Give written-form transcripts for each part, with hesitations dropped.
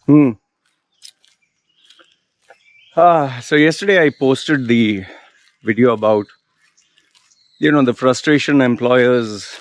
Hmm. So yesterday I posted the video about, the frustration employers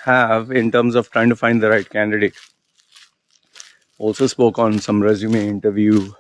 have in terms of trying to find the right candidate. Also spoke on some resume interview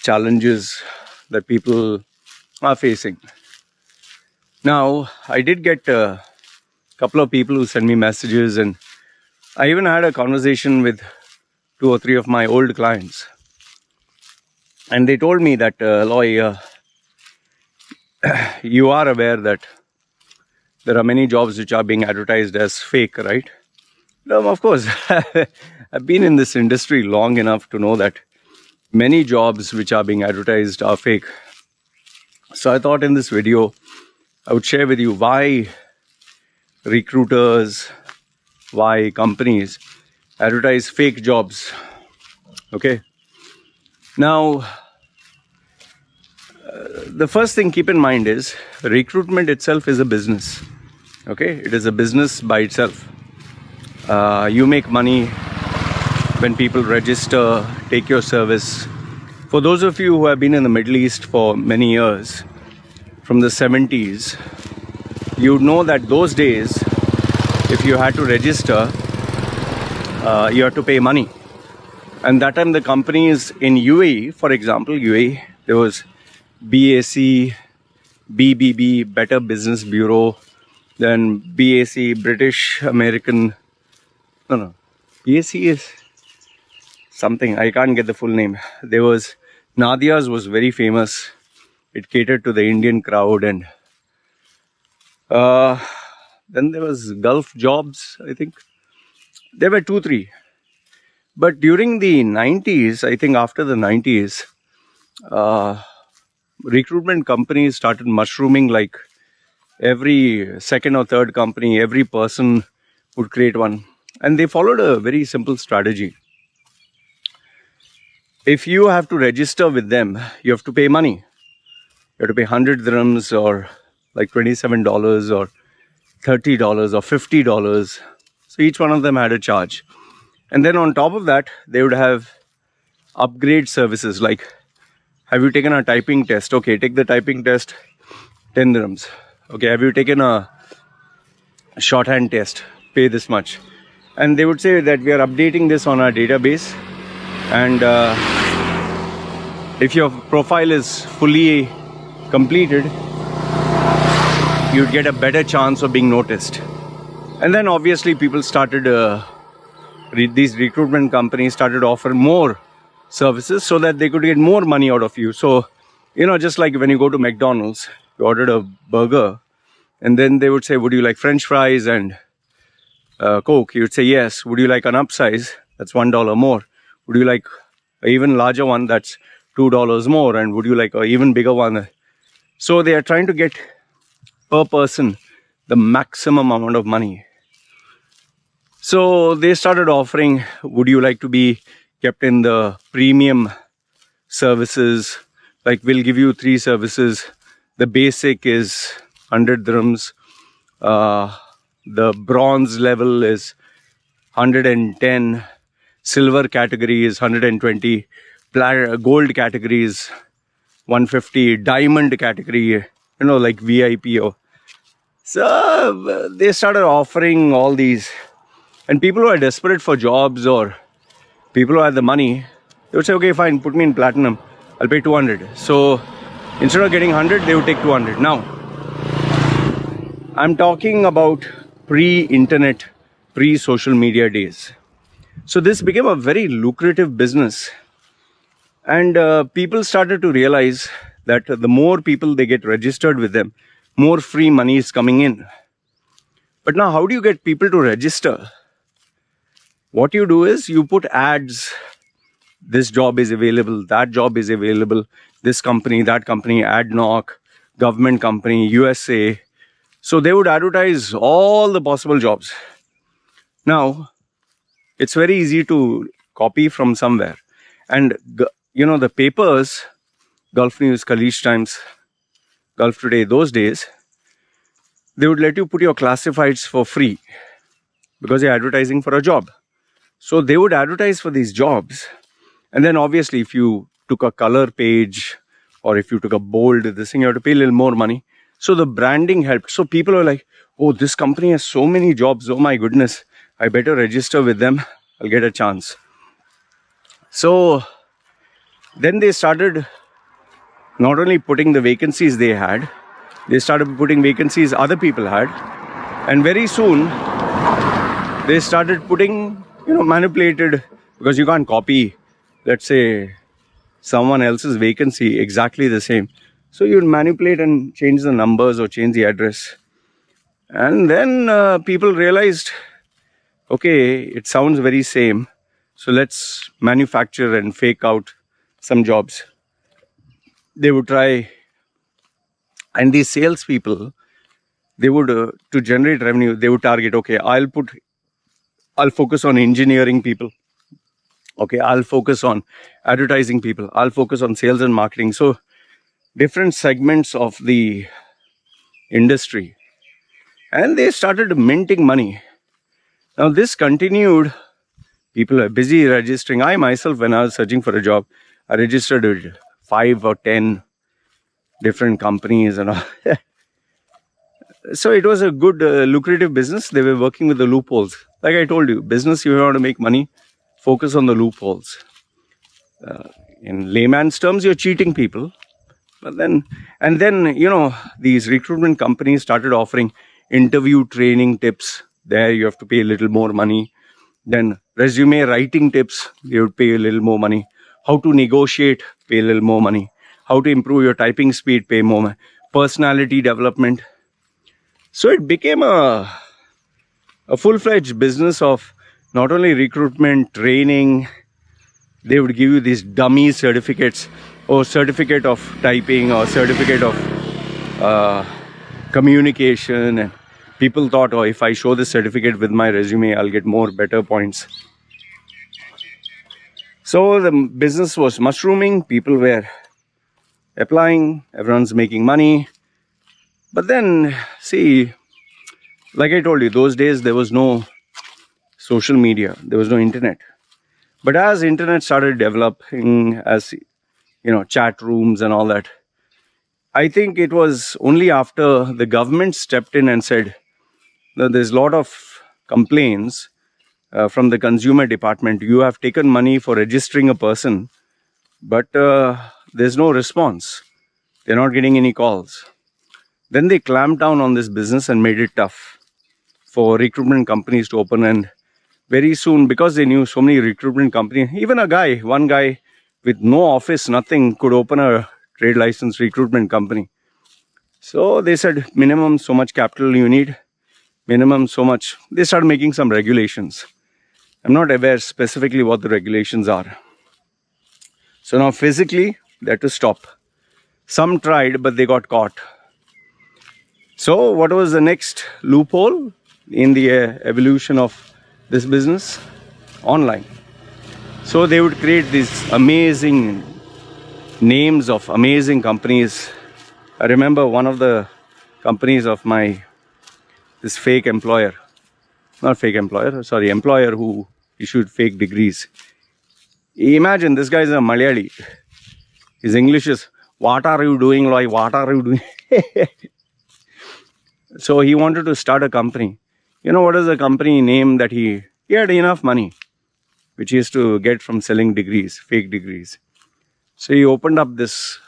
challenges that people are facing. Now, I did get a couple of people who sent me messages, and I even had a conversation with 2 or 3 of my old clients. And they told me that, Loy, you are aware that there are many jobs which are being advertised as fake, right? No, of course. I've been in this industry long enough to know that many jobs which are being advertised are fake. So I thought in this video, I would share with you why recruiters, why companies advertise fake jobs. Okay. Now, the first thing keep in mind is recruitment itself is a business. Okay. It is a business by itself. You make money when people register, take your service. For those of you who have been in the Middle East for many years, from the 70s, you know that those days, if you had to register, you had to pay money. And that time the companies in UAE, for example, UAE, there was BAC, BBB, Better Business Bureau, then BAC, British American, no, BAC is something, I can't get the full name. There was, Nadia's was very famous. It catered to the Indian crowd. And then there was Gulf Jobs, I think. There were 2, 3. But during the 90s, I think after the 90s, recruitment companies started mushrooming. Like every second or third company, every person would create one. And they followed a very simple strategy. If you have to register with them, you have to pay money. You have to pay 100 dirhams or like $27 or $30 or $50. So each one of them had a charge. And then on top of that, they would have upgrade services like, have you taken a typing test? Okay, take the typing test, 10 dirhams. Okay, have you taken a shorthand test? Pay this much. And they would say that we are updating this on our database. And if your profile is fully completed, you'd get a better chance of being noticed. And then obviously people started, these recruitment companies started offering more services so that they could get more money out of you. So, just like when you go to McDonald's, you ordered a burger, and then they would say, would you like French fries and Coke? You'd say yes. Would you like an upsize? That's $1 more. Would you like an even larger one? That's $2 more. And would you like an even bigger one? So they are trying to get per person the maximum amount of money. So they started offering, would you like to be kept in the premium services? Like, we'll give you 3 services. The basic is 100 dirhams. The bronze level is 110. Silver category is 120. Gold category is 150. Diamond category, like VIP. So they started offering all these. And people who are desperate for jobs or people who have the money, they would say, okay, fine, put me in platinum. I'll pay 200. So instead of getting 100, they would take 200. Now, I'm talking about pre-internet, pre-social media days. So this became a very lucrative business. And people started to realize that the more people they get registered with them, more free money is coming in. But now, how do you get people to register? What you do is you put ads. This job is available, that job is available, this company, that company, AdNoc, government company, USA. So they would advertise all the possible jobs. Now, it's very easy to copy from somewhere. And, the papers, Gulf News, Khaleej Times, Gulf Today, those days, they would let you put your classifieds for free because you're advertising for a job. So they would advertise for these jobs. And then obviously if you took a color page or if you took a bold this thing, you have to pay a little more money. So the branding helped. So people were like, oh, this company has so many jobs. Oh my goodness, I better register with them. I'll get a chance. So then they started not only putting the vacancies they had, they started putting vacancies other people had. And very soon they started putting, manipulated, because you can't copy, let's say, someone else's vacancy exactly the same. So you'd manipulate and change the numbers or change the address. And then people realized, okay, it sounds very same. So let's manufacture and fake out some jobs. They would try, and these salespeople, they would, to generate revenue, they would target, okay, I'll focus on engineering people. Okay, I'll focus on advertising people. I'll focus on sales and marketing. So different segments of the industry. And they started minting money. Now this continued. People are busy registering. I myself, when I was searching for a job, I registered with 5 or 10 different companies and all. So it was a good, lucrative business. They were working with the loopholes. Like I told you, business, you want to make money, focus on the loopholes. In layman's terms, you're cheating people. But then, these recruitment companies started offering interview training tips. There you have to pay a little more money. Then resume writing tips, you would pay a little more money. How to negotiate, pay a little more money. How to improve your typing speed, pay more money. Personality development. So it became a full-fledged business of not only recruitment, training. They would give you these dummy certificates, or certificate of typing, or certificate of communication. And people thought, oh, if I show this certificate with my resume, I'll get better points. So the business was mushrooming. People were applying. Everyone's making money. But then, see, like I told you, those days there was no social media. There was no internet. But as internet started developing, as chat rooms and all that, I think it was only after the government stepped in and said that there's a lot of complaints from the consumer department. You have taken money for registering a person, but there's no response. They're not getting any calls. Then they clamped down on this business and made it tough for recruitment companies to open. And very soon, because they knew so many recruitment companies, even one guy with no office, nothing, could open a trade license recruitment company. So they said minimum so much capital you need, minimum so much. They started making some regulations. I'm not aware specifically what the regulations are. So now physically they had to stop. Some tried, but they got caught. So what was the next loophole in the evolution of this business? Online. So they would create these amazing names of amazing companies. I remember one of the companies of this fake employer, employer who issued fake degrees. Imagine this guy is a Malayali. His English is, what are you doing, Loy? What are you doing? So he wanted to start a company. You know what is the company name that he had enough money, which he used to get from selling degrees, fake degrees. So he opened up this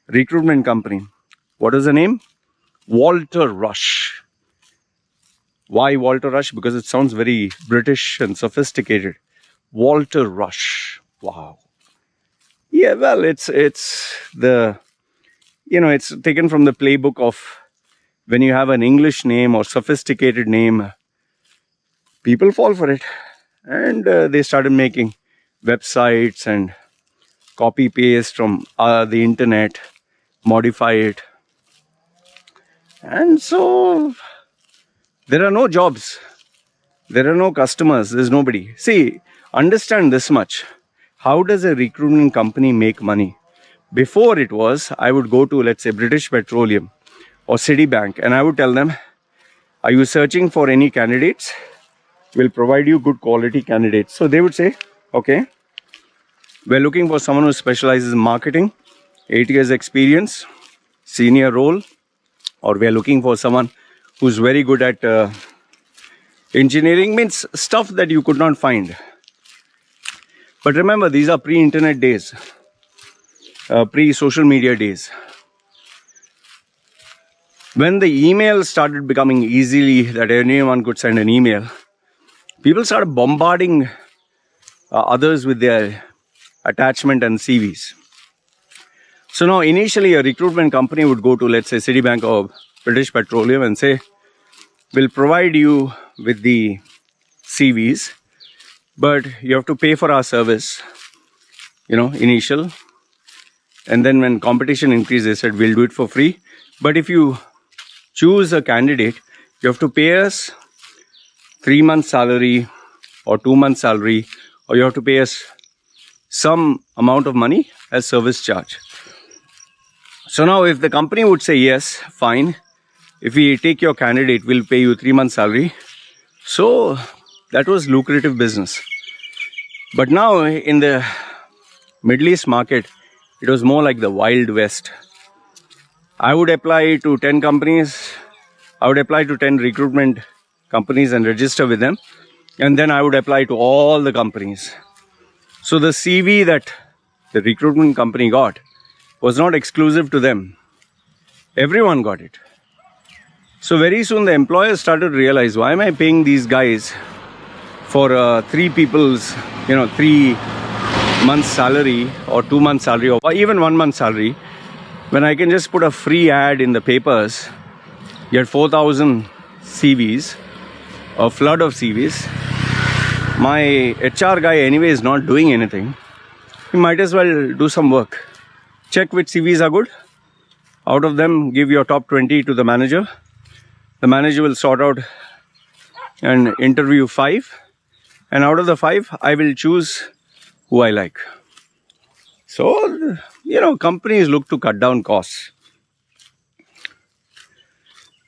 recruitment company. What is the name? Walter Rush. Why Walter Rush? Because it sounds very British and sophisticated. Walter Rush. Wow. Yeah, well, it's taken from the playbook of when you have an English name or sophisticated name, people fall for it. And they started making websites and copy paste from the internet, modify it. And so there are no jobs. There are no customers. There's nobody. See, understand this much. How does a recruitment company make money? Before it was, I would go to, let's say, British Petroleum or Citibank, and I would tell them, are you searching for any candidates? We'll provide you good quality candidates. So they would say, okay. We're looking for someone who specializes in marketing, 8 years experience, senior role, or we're looking for someone who's very good at engineering, means stuff that you could not find. But remember, these are pre-internet days, pre-social media days. When the email started becoming easily that anyone could send an email, people started bombarding others with their attachment and CVs. So now initially a recruitment company would go to, let's say, Citibank or British Petroleum and say, we'll provide you with the CVs, but you have to pay for our service, initial. And then when competition increased, they said, we'll do it for free. But if you choose a candidate, you have to pay us 3 months salary or 2 months salary, or you have to pay us some amount of money as service charge. So now if the company would say, yes, fine, if we take your candidate, we'll pay you 3 months salary. So that was lucrative business. But now in the Middle East market, it was more like the Wild West. I would apply to 10 companies. I would apply to 10 recruitment companies and register with them. And then I would apply to all the companies. So the CV that the recruitment company got was not exclusive to them. Everyone got it. So very soon the employers started to realize, why am I paying these guys for 3 people's, 3 months salary or 2 months salary or even 1 month salary, when I can just put a free ad in the papers, get 4,000 CVs, a flood of CVs. My HR guy anyway is not doing anything. He might as well do some work. Check which CVs are good. Out of them, give your top 20 to the manager. The manager will sort out and interview 5. And out of the 5, I will choose who I like. So, companies look to cut down costs.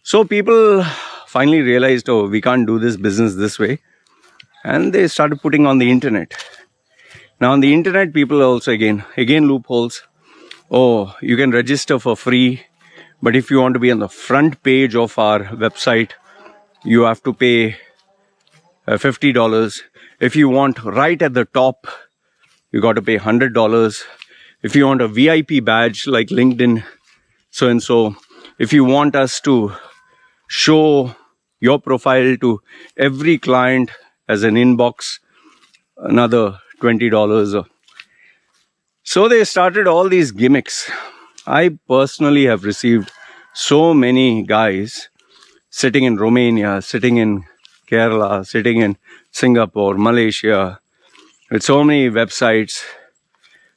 So people finally realized, we can't do this business this way. And they started putting on the internet. Now on the internet, people also again loopholes. You can register for free. But if you want to be on the front page of our website, you have to pay $50. If you want right at the top, you got to pay $100. If you want a VIP badge like LinkedIn, so and so, if you want us to show your profile to every client as an inbox, another $20. So they started all these gimmicks. I personally have received so many guys sitting in Romania, sitting in Kerala, sitting in Singapore, Malaysia, with so many websites.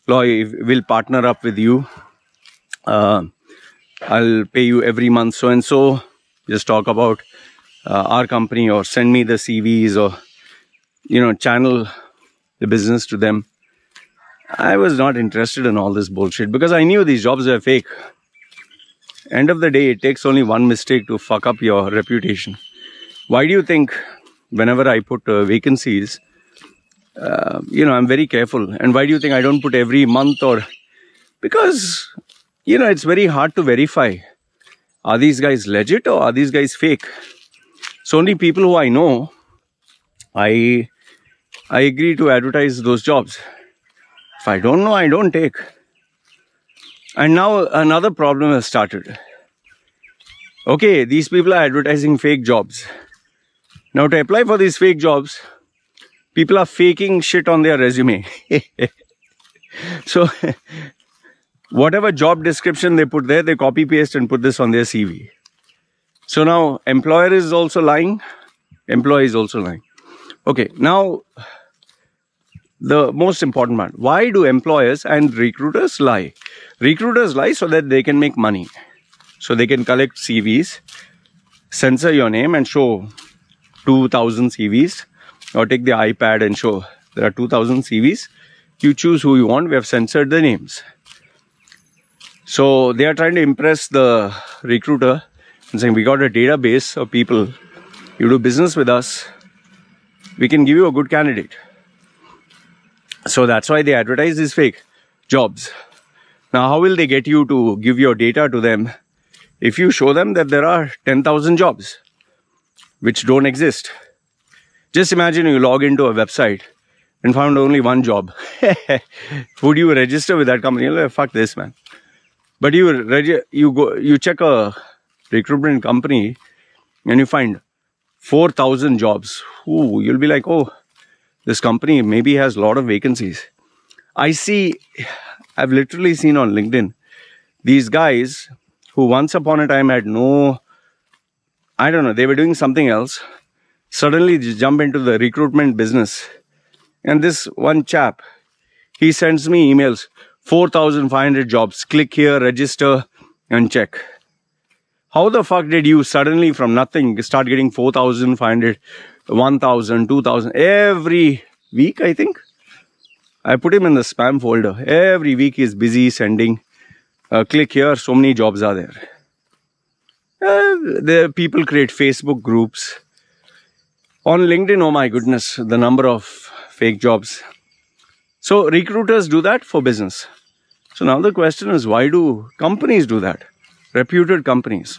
Loy, we'll partner up with you. I'll pay you every month so and so. Just talk about our company or send me the CVs or, channel the business to them. I was not interested in all this bullshit because I knew these jobs were fake. End of the day, it takes only one mistake to fuck up your reputation. Why do you think whenever I put vacancies, I'm very careful? And why do you think I don't put every month or... Because, it's very hard to verify. Are these guys legit or are these guys fake? So only people who I know, I agree to advertise those jobs. If I don't know, I don't take. And now another problem has started. Okay, these people are advertising fake jobs. Now to apply for these fake jobs, people are faking shit on their resume. So whatever job description they put there, they copy paste and put this on their CV. So now employer is also lying, employee is also lying. Okay, now the most important part. Why do employers and recruiters lie? Recruiters lie so that they can make money. So they can collect CVs, censor your name and show 2,000 CVs, or take the iPad and show there are 2,000 CVs. You choose who you want. We have censored the names. So they are trying to impress the recruiter and saying, we got a database of people. You do business with us. We can give you a good candidate. So that's why they advertise these fake jobs. Now, how will they get you to give your data to them if you show them that there are 10,000 jobs which don't exist? Just imagine you log into a website and found only one job. Would you register with that company? You're like, fuck this, man. But you check a recruitment company and you find 4,000 jobs. Ooh, you'll be like, oh, this company maybe has a lot of vacancies. I've literally seen on LinkedIn these guys who once upon a time had they were doing something else, suddenly just jump into the recruitment business. And this one chap, he sends me emails, 4,500 jobs, click here, register and check. How the fuck did you suddenly from nothing start getting 4,500, 1,000, 2,000 every week, I think? I put him in the spam folder. Every week he's busy sending, click here, so many jobs are there. The people create Facebook groups. On LinkedIn, oh my goodness, the number of fake jobs. So recruiters do that for business. So now the question is, why do companies do that? Reputed companies.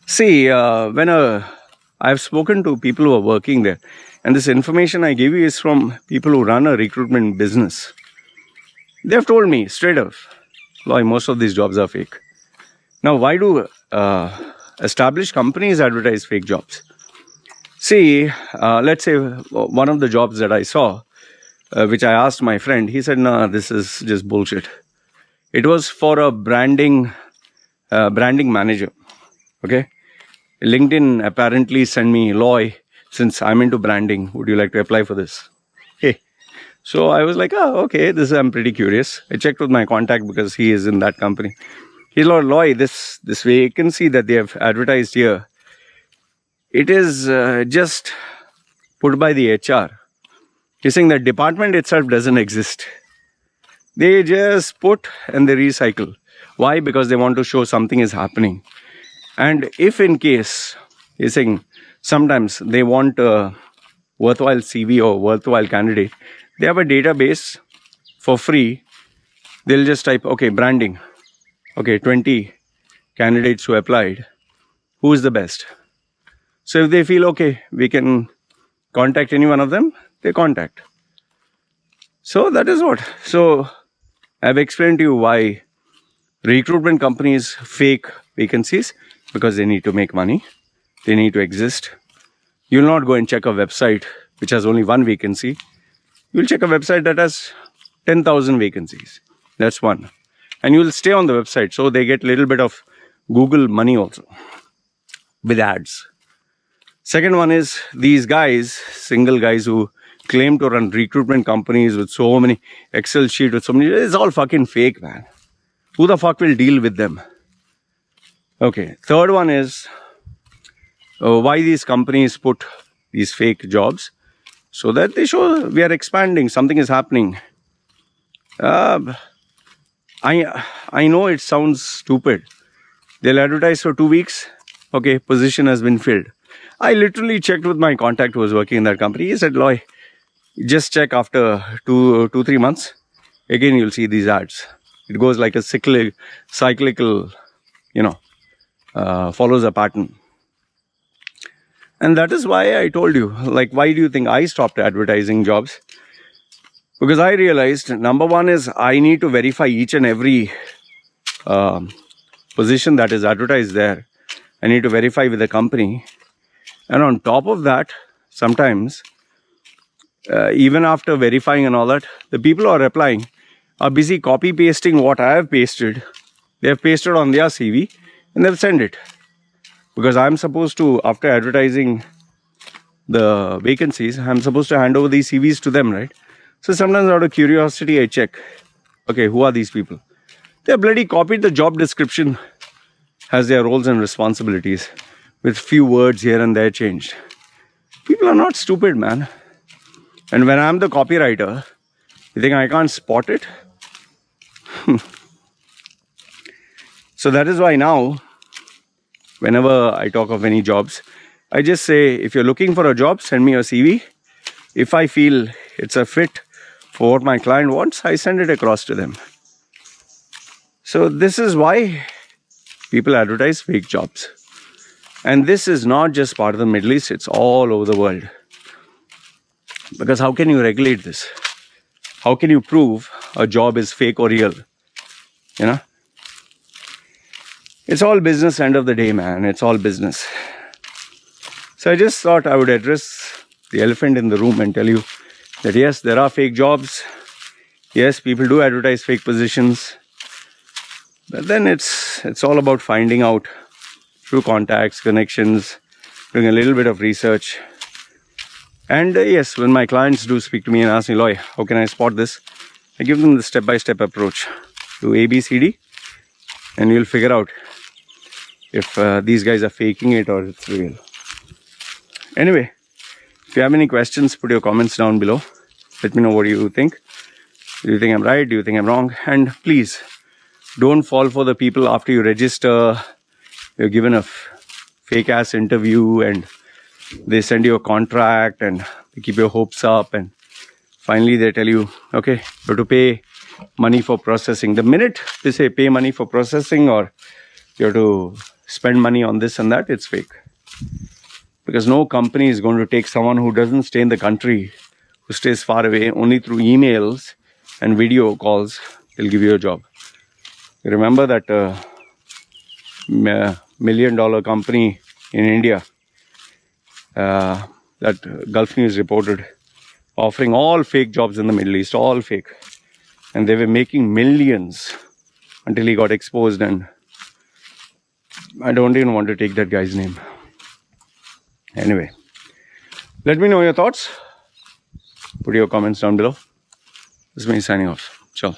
See, I've spoken to people who are working there, and this information I give you is from people who run a recruitment business. They have told me straight up, Loy, most of these jobs are fake. Now, why do established companies advertise fake jobs? See, let's say one of the jobs that I saw, which I asked my friend, he said, nah, this is just bullshit. It was for a branding manager. Okay. LinkedIn apparently sent me, Loy, since I'm into branding, would you like to apply for this? Hey. So I was like, oh, okay, I'm pretty curious. I checked with my contact because he is in that company. He's like, Loy, this vacancy that they have advertised here, it is just put by the HR. He's saying that department itself doesn't exist. They just put and they recycle. Why? Because they want to show something is happening. And if in case, he's saying, sometimes they want a worthwhile CV or worthwhile candidate, they have a database for free. They'll just type, okay, branding. Okay, 20 candidates who applied. Who is the best? So if they feel, okay, we can contact any one of them, they contact. So that is what. So I've explained to you why recruitment companies fake vacancies, because they need to make money. They need to exist. You'll not go and check a website which has only one vacancy. You'll check a website that has 10,000 vacancies. That's one. And you'll stay on the website. So they get a little bit of Google money also with ads. Second one is these guys, single guys who claim to run recruitment companies with so many Excel sheets, with so many, it's all fucking fake, man. Who the fuck will deal with them? Okay. Third one is why these companies put these fake jobs, so that they show we are expanding, something is happening. I know it sounds stupid. They'll advertise for 2 weeks. Okay, position has been filled. I literally checked with my contact who was working in that company. He said, Loy, just check after 2-3 months. Again, you'll see these ads. It goes like a cyclical, follows a pattern. And that is why I told you, like, why do you think I stopped advertising jobs? Because I realized, number one is I need to verify each and every position that is advertised there. I need to verify with the company. And on top of that, sometimes, even after verifying and all that, the people who are applying are busy copy pasting what I have pasted. They have pasted on their CV and they'll send it. Because I'm supposed to, after advertising the vacancies, I'm supposed to hand over these CVs to them, right? So sometimes out of curiosity, I check, okay, who are these people? They bloody copied the job description, has their roles and responsibilities, with few words here and there changed. People are not stupid, man. And when I'm the copywriter, you think I can't spot it? So that is why now, whenever I talk of any jobs, I just say, if you're looking for a job, send me your CV. If I feel it's a fit for what my client wants, I send it across to them. So this is why people advertise fake jobs. And this is not just part of the Middle East, it's all over the world. Because how can you regulate this? How can you prove a job is fake or real? You know? It's all business, end of the day, man. It's all business. So I just thought I would address the elephant in the room and tell you that yes, there are fake jobs. Yes, people do advertise fake positions. But then it's all about finding out through contacts, connections, doing a little bit of research. And yes, when my clients do speak to me and ask me, Loy, how can I spot this? I give them the step-by-step approach. Do A, B, C, D, and you'll figure out if these guys are faking it or it's real. Anyway, if you have any questions, put your comments down below. Let me know what you think. Do you think I'm right? Do you think I'm wrong? And please, don't fall for the people after you register. You're given a fake-ass interview and they send you a contract and they keep your hopes up and finally they tell you, okay, you have to pay money for processing. The minute they say pay money for processing or you have to spend money on this and that, it's fake. Because no company is going to take someone who doesn't stay in the country, who stays far away, only through emails and video calls, they'll give you a job. Remember that $1 million company in India that Gulf News reported, offering all fake jobs in the Middle East, all fake. And they were making millions until he got exposed, and I don't even want to take that guy's name. Anyway, let me know your thoughts. Put your comments down below. This is me signing off. Ciao.